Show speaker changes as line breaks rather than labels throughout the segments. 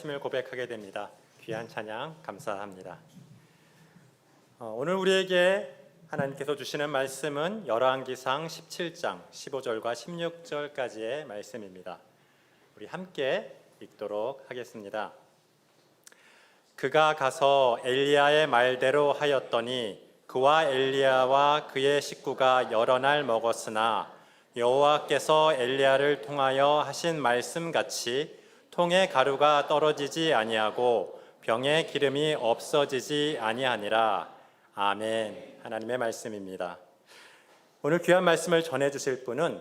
힘을 고백하게 됩니다. 귀한 찬양 감사합니다. 오늘 우리에게 하나님께서 주시는 말씀은 열왕기상 17장 15절과 16절까지의 말씀입니다. 우리 함께 읽도록 하겠습니다. 그가 가서 엘리야의 말대로 하였더니 그와 엘리야와 그의 식구가 여러 날 먹었으나 여호와께서 엘리야를 통하여 하신 말씀같이 통에 가루가 떨어지지 아니하고 병에 기름이 없어지지 아니하니라. 아멘. 하나님의 말씀입니다. 오늘 귀한 말씀을 전해주실 분은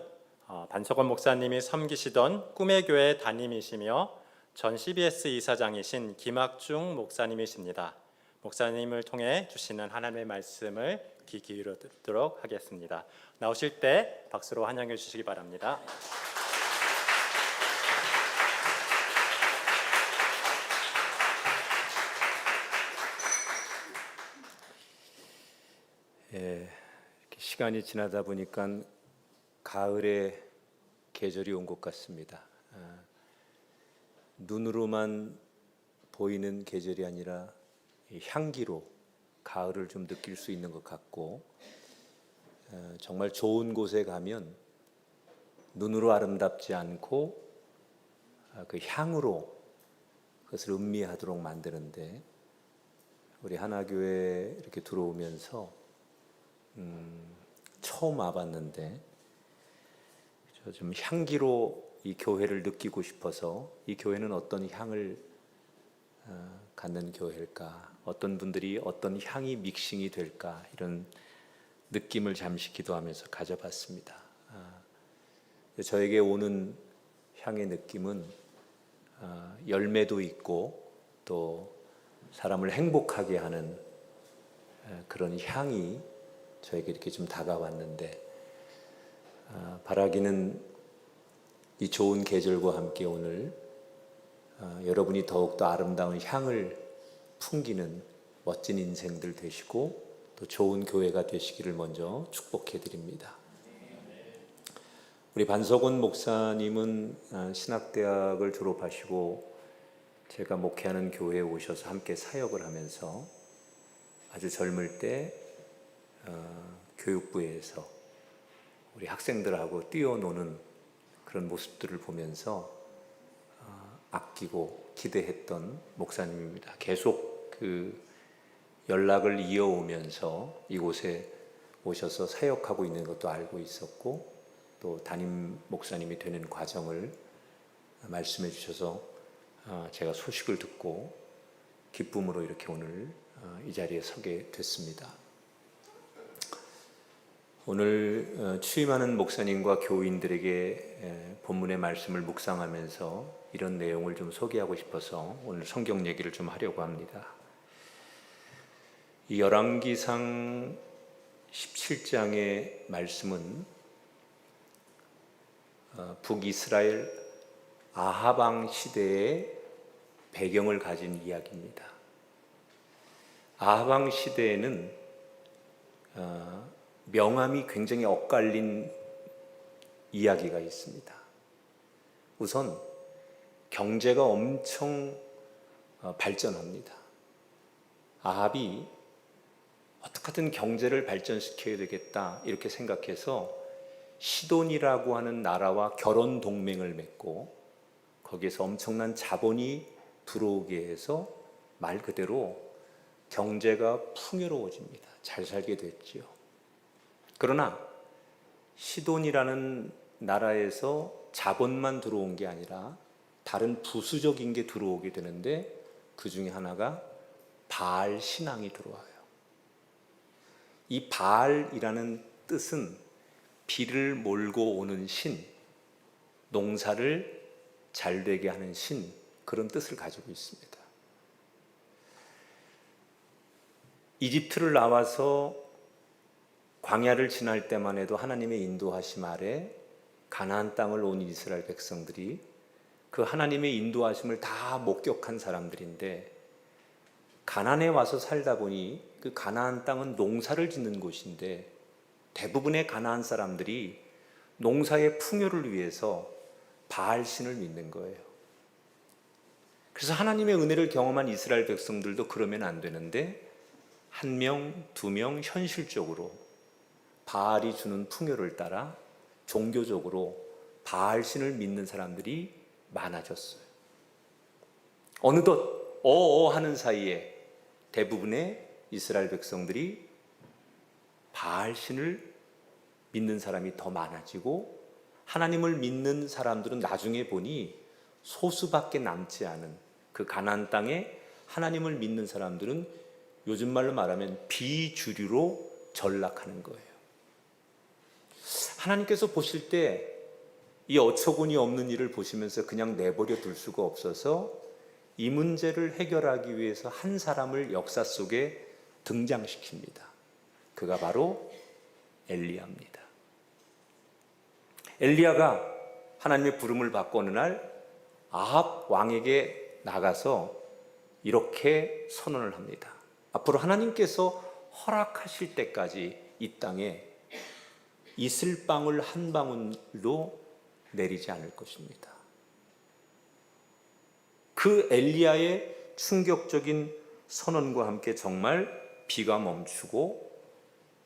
반석원 목사님이 섬기시던 꿈의 교회 담임이시며 전 CBS 이사장이신 김학중 목사님이십니다. 목사님을 통해 주시는 하나님의 말씀을 귀 기울여 듣도록 하겠습니다. 나오실 때 박수로 환영해 주시기 바랍니다.
이렇게 시간이 지나다 보니까 가을의 계절이 온 것 같습니다. 눈으로만 보이는 계절이 아니라 향기로 가을을 좀 느낄 수 있는 것 같고, 정말 좋은 곳에 가면 눈으로 아름답지 않고 그 향으로 그것을 음미하도록 만드는데, 우리 하나교회 이렇게 들어오면서 처음 와봤는데 좀 향기로 이 교회를 느끼고 싶어서, 이 교회는 어떤 향을 갖는 교회일까, 어떤 분들이 어떤 향이 믹싱이 될까, 이런 느낌을 잠시 기도하면서 가져봤습니다. 저에게 오는 향의 느낌은 열매도 있고 또 사람을 행복하게 하는 그런 향이 저에게 이렇게 좀 다가왔는데, 바라기는 이 좋은 계절과 함께 오늘 여러분이 더욱더 아름다운 향을 풍기는 멋진 인생들 되시고 또 좋은 교회가 되시기를 먼저 축복해 드립니다. 우리 반석원 목사님은 신학대학을 졸업하시고 제가 목회하는 교회에 오셔서 함께 사역을 하면서 아주 젊을 때 교육부에서 우리 학생들하고 뛰어노는 그런 모습들을 보면서 아끼고 기대했던 목사님입니다. 계속 그 연락을 이어오면서 이곳에 오셔서 사역하고 있는 것도 알고 있었고, 또 담임 목사님이 되는 과정을 말씀해 주셔서 제가 소식을 듣고 기쁨으로 이렇게 오늘 이 자리에 서게 됐습니다. 오늘 취임하는 목사님과 교인들에게 본문의 말씀을 묵상하면서 이런 내용을 좀 소개하고 싶어서 오늘 성경 얘기를 좀 하려고 합니다. 이 열왕기상 17장의 말씀은 북이스라엘 아합 왕 시대의 배경을 가진 이야기입니다. 아합 왕 시대에는 명함이 굉장히 엇갈린 이야기가 있습니다. 우선 경제가 엄청 발전합니다. 아합이 어떻게든 경제를 발전시켜야 되겠다 이렇게 생각해서 시돈이라고 하는 나라와 결혼 동맹을 맺고 거기에서 엄청난 자본이 들어오게 해서 말 그대로 경제가 풍요로워집니다. 잘 살게 됐지요. 그러나 시돈이라는 나라에서 자본만 들어온 게 아니라 다른 부수적인 게 들어오게 되는데, 그 중에 하나가 바알 신앙이 들어와요. 이 바알이라는 뜻은 비를 몰고 오는 신, 농사를 잘 되게 하는 신, 그런 뜻을 가지고 있습니다. 이집트를 나와서 광야를 지날 때만 해도 하나님의 인도하심 아래 가나안 땅을 온 이스라엘 백성들이 그 하나님의 인도하심을 다 목격한 사람들인데, 가나안에 와서 살다 보니 그 가나안 땅은 농사를 짓는 곳인데 대부분의 가나안 사람들이 농사의 풍요를 위해서 바알신을 믿는 거예요. 그래서 하나님의 은혜를 경험한 이스라엘 백성들도 그러면 안 되는데, 한 명, 두 명 현실적으로 바알이 주는 풍요를 따라 종교적으로 바알신을 믿는 사람들이 많아졌어요. 어느덧 하는 사이에 대부분의 이스라엘 백성들이 바알신을 믿는 사람이 더 많아지고, 하나님을 믿는 사람들은 나중에 보니 소수밖에 남지 않은 그 가나안 땅에 하나님을 믿는 사람들은 요즘 말로 말하면 비주류로 전락하는 거예요. 하나님께서 보실 때 이 어처구니 없는 일을 보시면서 그냥 내버려 둘 수가 없어서 이 문제를 해결하기 위해서 한 사람을 역사 속에 등장시킵니다. 그가 바로 엘리야입니다. 엘리야가 하나님의 부름을 받고 어느 날 아합 왕에게 나가서 이렇게 선언을 합니다. 앞으로 하나님께서 허락하실 때까지 이 땅에 이슬방울 한 방울도 내리지 않을 것입니다. 그 엘리야의 충격적인 선언과 함께 정말 비가 멈추고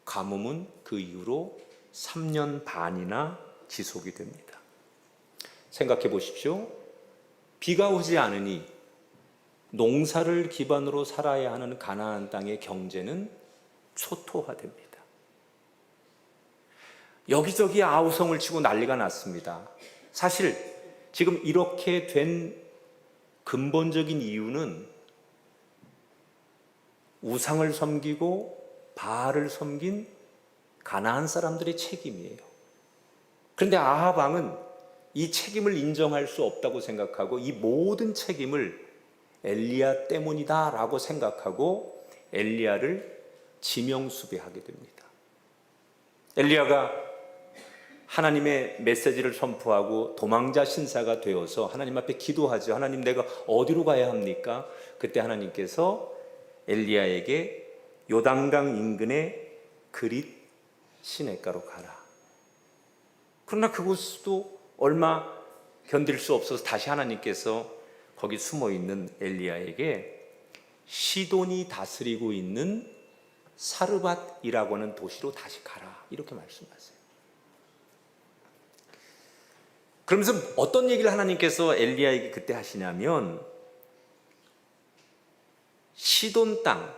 가뭄은 그 이후로 3년 반이나 지속이 됩니다. 생각해 보십시오. 비가 오지 않으니 농사를 기반으로 살아야 하는 가나안 땅의 경제는 초토화됩니다. 여기저기 아우성을 치고 난리가 났습니다. 사실 지금 이렇게 된 근본적인 이유는 우상을 섬기고 바알을 섬긴 가나안 사람들의 책임이에요. 그런데 아합 왕은 이 책임을 인정할 수 없다고 생각하고 이 모든 책임을 엘리야 때문이다라고 생각하고 엘리야를 지명수배하게 됩니다. 엘리야가 하나님의 메시지를 선포하고 도망자 신사가 되어서 하나님 앞에 기도하죠. 하나님, 내가 어디로 가야 합니까? 그때 하나님께서 엘리야에게 요단강 인근의 그릿 시냇가로 가라. 그러나 그곳도 얼마 견딜 수 없어서 다시 하나님께서 거기 숨어 있는 엘리야에게 시돈이 다스리고 있는 사르밧이라고 하는 도시로 다시 가라, 이렇게 말씀하세요. 그러면서 어떤 얘기를 하나님께서 엘리야에게 그때 하시냐면, 시돈 땅,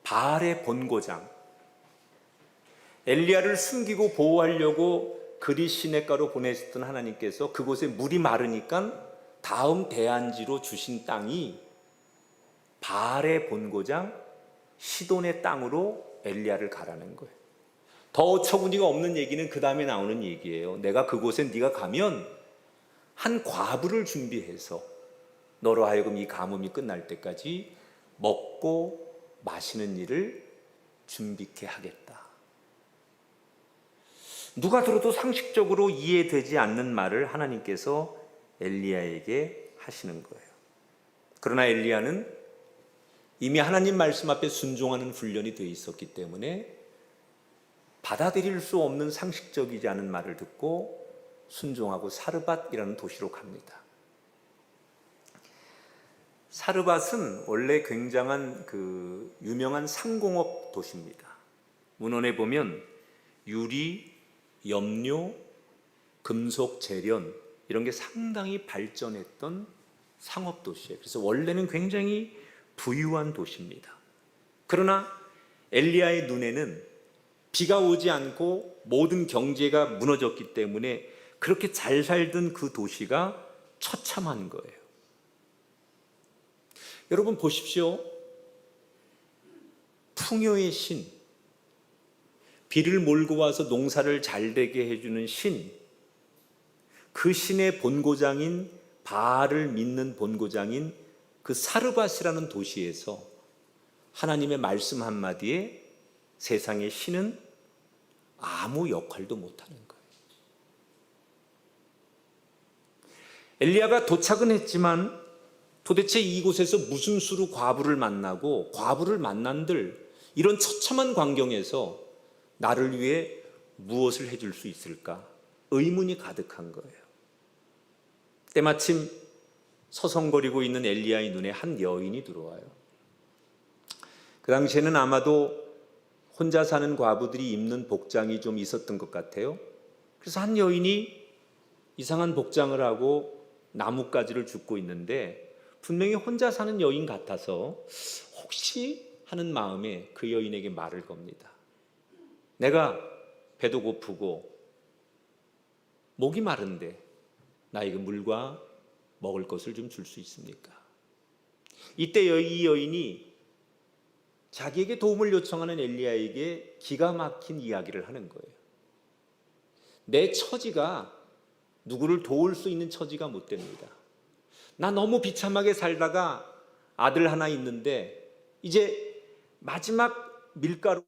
바알의 본고장, 엘리야를 숨기고 보호하려고 그릿 시냇가로 보내셨던 하나님께서 그곳에 물이 마르니까 다음 대안지로 주신 땅이 바알의 본고장 시돈의 땅으로 엘리야를 가라는 거예요. 더 어처구니가 없는 얘기는 그 다음에 나오는 얘기예요. 내가 그곳에 네가 가면 한 과부를 준비해서 너로 하여금 이 가뭄이 끝날 때까지 먹고 마시는 일을 준비케 하겠다. 누가 들어도 상식적으로 이해되지 않는 말을 하나님께서 엘리야에게 하시는 거예요. 그러나 엘리야는 이미 하나님 말씀 앞에 순종하는 훈련이 되어 있었기 때문에 받아들일 수 없는 상식적이지 않은 말을 듣고 순종하고 사르밧이라는 도시로 갑니다. 사르밧은 원래 굉장한 유명한 상공업 도시입니다. 문헌에 보면 유리, 염료, 금속 재련 이런 게 상당히 발전했던 상업 도시예요. 그래서 원래는 굉장히 부유한 도시입니다. 그러나 엘리야의 눈에는 비가 오지 않고 모든 경제가 무너졌기 때문에 그렇게 잘 살던 그 도시가 처참한 거예요. 여러분 보십시오. 풍요의 신, 비를 몰고 와서 농사를 잘 되게 해주는 신, 그 신의 본고장인 바알을 믿는 본고장인 그 사르밧이라는 도시에서 하나님의 말씀 한마디에 세상의 신은 아무 역할도 못하는 거예요. 엘리야가 도착은 했지만 도대체 이곳에서 무슨 수로 과부를 만나고 과부를 만난들 이런 처참한 광경에서 나를 위해 무엇을 해줄 수 있을까? 의문이 가득한 거예요. 때마침 서성거리고 있는 엘리야의 눈에 한 여인이 들어와요. 그 당시에는 아마도 혼자 사는 과부들이 입는 복장이 좀 있었던 것 같아요. 그래서 한 여인이 이상한 복장을 하고 나뭇가지를 줍고 있는데 분명히 혼자 사는 여인 같아서 혹시 하는 마음에 그 여인에게 말을 겁니다. 내가 배도 고프고 목이 마른데 나에게 물과 먹을 것을 좀 줄 수 있습니까? 이때 이 여인이 자기에게 도움을 요청하는 엘리야에게 기가 막힌 이야기를 하는 거예요. 내 처지가 누구를 도울 수 있는 처지가 못 됩니다. 나 너무 비참하게 살다가 아들 하나 있는데 이제 마지막 밀가루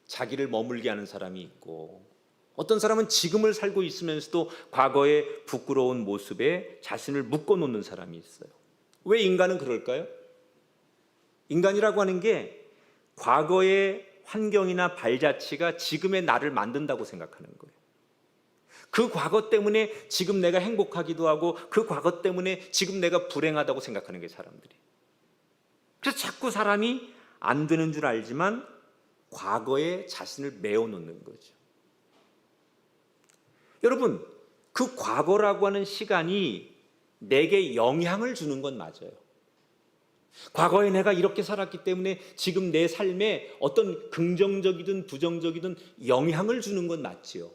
자기를 머물게 하는 사람이 있고, 어떤 사람은 지금을 살고 있으면서도 과거의 부끄러운 모습에 자신을 묶어놓는 사람이 있어요. 왜 인간은 그럴까요? 인간이라고 하는 게 과거의 환경이나 발자취가 지금의 나를 만든다고 생각하는 거예요. 그 과거 때문에 지금 내가 행복하기도 하고, 그 과거 때문에 지금 내가 불행하다고 생각하는 게 사람들이. 그래서 자꾸 사람이 안 되는 줄 알지만 과거에 자신을 메어놓는 거죠. 여러분, 그 과거라고 하는 시간이 내게 영향을 주는 건 맞아요. 과거에 내가 이렇게 살았기 때문에 지금 내 삶에 어떤 긍정적이든 부정적이든 영향을 주는 건 맞지요.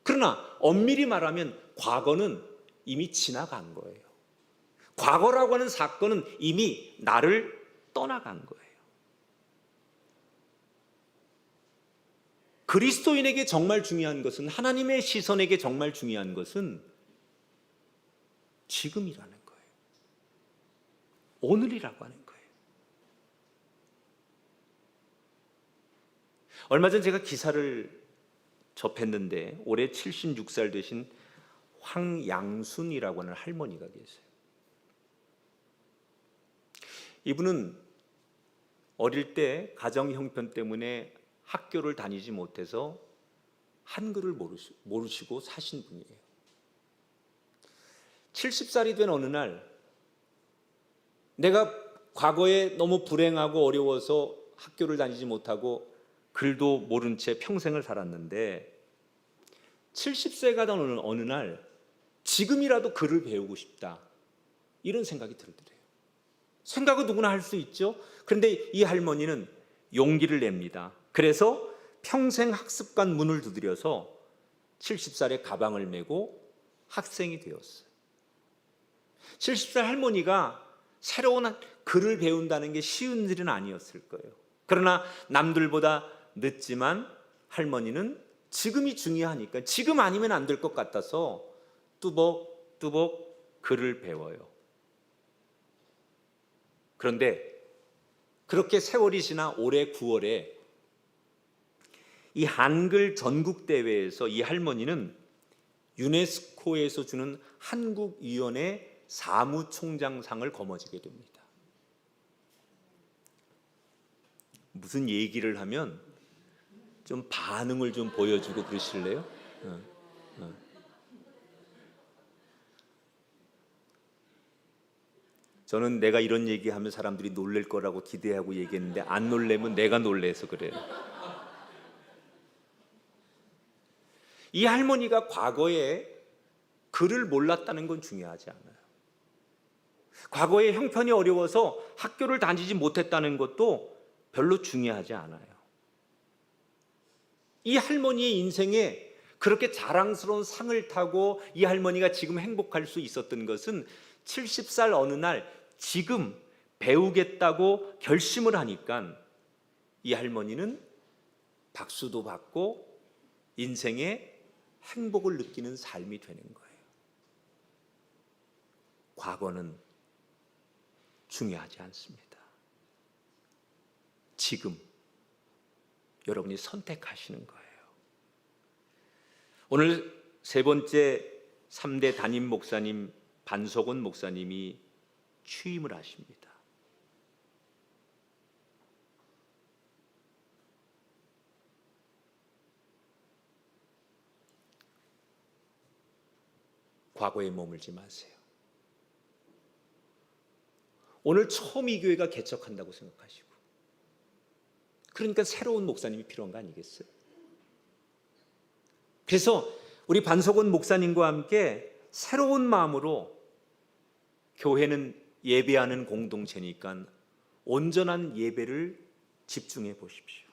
그러나 엄밀히 말하면 과거는 이미 지나간 거예요. 과거라고 하는 사건은 이미 나를 떠나간 거예요. 그리스도인에게 정말 중요한 것은, 하나님의 시선에게 정말 중요한 것은 지금이라는 거예요. 오늘이라고 하는 거예요. 얼마 전 제가 기사를 접했는데, 올해 76살 되신 황양순이라고 하는 할머니가 계세요. 이분은 어릴 때 가정 형편 때문에 학교를 다니지 못해서 한글을 모르시고 사신 분이에요. 70살이 된 어느 날, 내가 과거에 너무 불행하고 어려워서 학교를 다니지 못하고 글도 모른 채 평생을 살았는데, 70세가 된 어느 날 지금이라도 글을 배우고 싶다, 이런 생각이 들더래요. 생각은 누구나 할 수 있죠. 그런데 이 할머니는 용기를 냅니다. 그래서 평생 학습관 문을 두드려서 70살에 가방을 메고 학생이 되었어요. 70살 할머니가 새로운 글을 배운다는 게 쉬운 일은 아니었을 거예요. 그러나 남들보다 늦지만 할머니는 지금이 중요하니까, 지금 아니면 안 될 것 같아서 뚜벅뚜벅 글을 배워요. 그런데 그렇게 세월이 지나 올해 9월에 이 한글 전국대회에서 이 할머니는 유네스코에서 주는 한국위원회 사무총장상을 거머쥐게 됩니다. 무슨 얘기를 하면 좀 반응을 좀 보여주고 그러실래요? 저는 내가 이런 얘기하면 사람들이 놀랄 거라고 기대하고 얘기했는데, 안 놀래면 내가 놀래서 그래요. 이 할머니가 과거에 글을 몰랐다는 건 중요하지 않아요. 과거에 형편이 어려워서 학교를 다니지 못했다는 것도 별로 중요하지 않아요. 이 할머니의 인생에 그렇게 자랑스러운 상을 타고 이 할머니가 지금 행복할 수 있었던 것은 70살 어느 날 지금 배우겠다고 결심을 하니까 이 할머니는 박수도 받고 인생에 행복을 느끼는 삶이 되는 거예요. 과거는 중요하지 않습니다. 지금 여러분이 선택하시는 거예요. 오늘 세 번째 3대 담임 목사님 반석원 목사님이 취임을 하십니다. 과거에 머물지 마세요. 오늘 처음 이 교회가 개척한다고 생각하시고, 그러니까 새로운 목사님이 필요한 거 아니겠어요? 그래서 우리 반석원 목사님과 함께 새로운 마음으로, 교회는 예배하는 공동체니까 온전한 예배를 집중해 보십시오.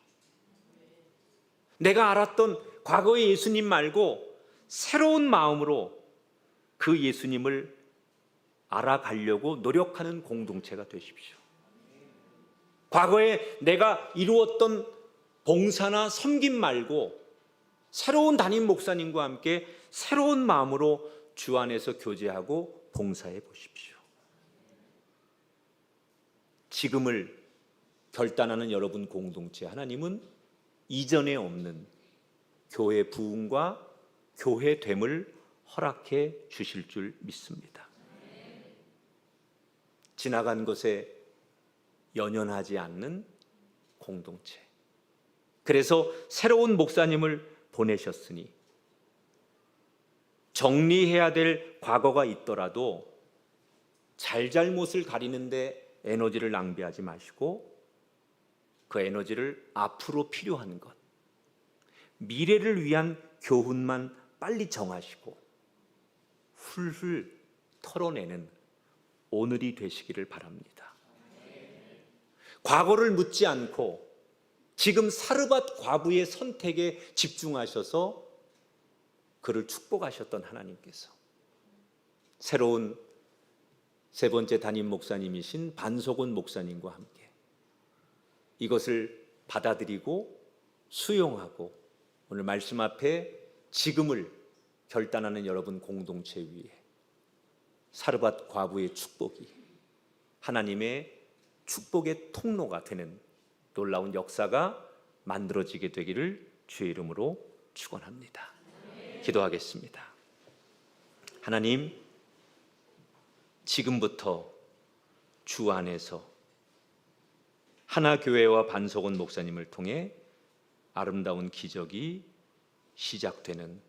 내가 알았던 과거의 예수님 말고 새로운 마음으로 그 예수님을 알아가려고 노력하는 공동체가 되십시오. 과거에 내가 이루었던 봉사나 섬김 말고 새로운 담임 목사님과 함께 새로운 마음으로 주 안에서 교제하고 봉사해 보십시오. 지금을 결단하는 여러분 공동체, 하나님은 이전에 없는 교회 부흥과 교회됨을 허락해 주실 줄 믿습니다. 지나간 것에 연연하지 않는 공동체. 그래서 새로운 목사님을 보내셨으니 정리해야 될 과거가 있더라도 잘잘못을 가리는데 에너지를 낭비하지 마시고 그 에너지를 앞으로 필요한 것, 미래를 위한 교훈만 빨리 정하시고 훌훌 털어내는 오늘이 되시기를 바랍니다. 과거를 묻지 않고 지금 사르밧 과부의 선택에 집중하셔서 그를 축복하셨던 하나님께서 새로운 세 번째 담임 목사님이신 반석원 목사님과 함께 이것을 받아들이고 수용하고 오늘 말씀 앞에 지금을 결단하는 여러분 공동체 위에 사르밧 과부의 축복이 하나님의 축복의 통로가 되는 놀라운 역사가 만들어지게 되기를 주의 이름으로 축원합니다. 기도하겠습니다. 하나님, 지금부터 주 안에서 하나교회와 반석원 목사님을 통해 아름다운 기적이 시작되는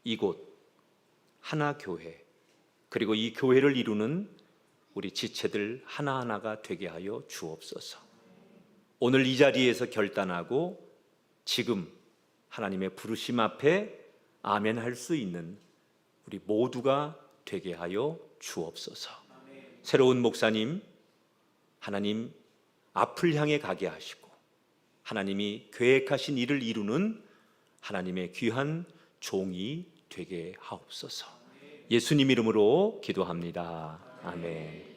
이곳 하나교회, 그리고 이 교회를 이루는 우리 지체들 하나하나가 되게 하여 주옵소서. 오늘 이 자리에서 결단하고 지금 하나님의 부르심 앞에 아멘 할 수 있는 우리 모두가 되게 하여 주옵소서. 새로운 목사님, 하나님 앞을 향해 가게 하시고 하나님이 계획하신 일을 이루는 하나님의 귀한 종이 되게 하옵소서. 예수님 이름으로 기도합니다. 아멘.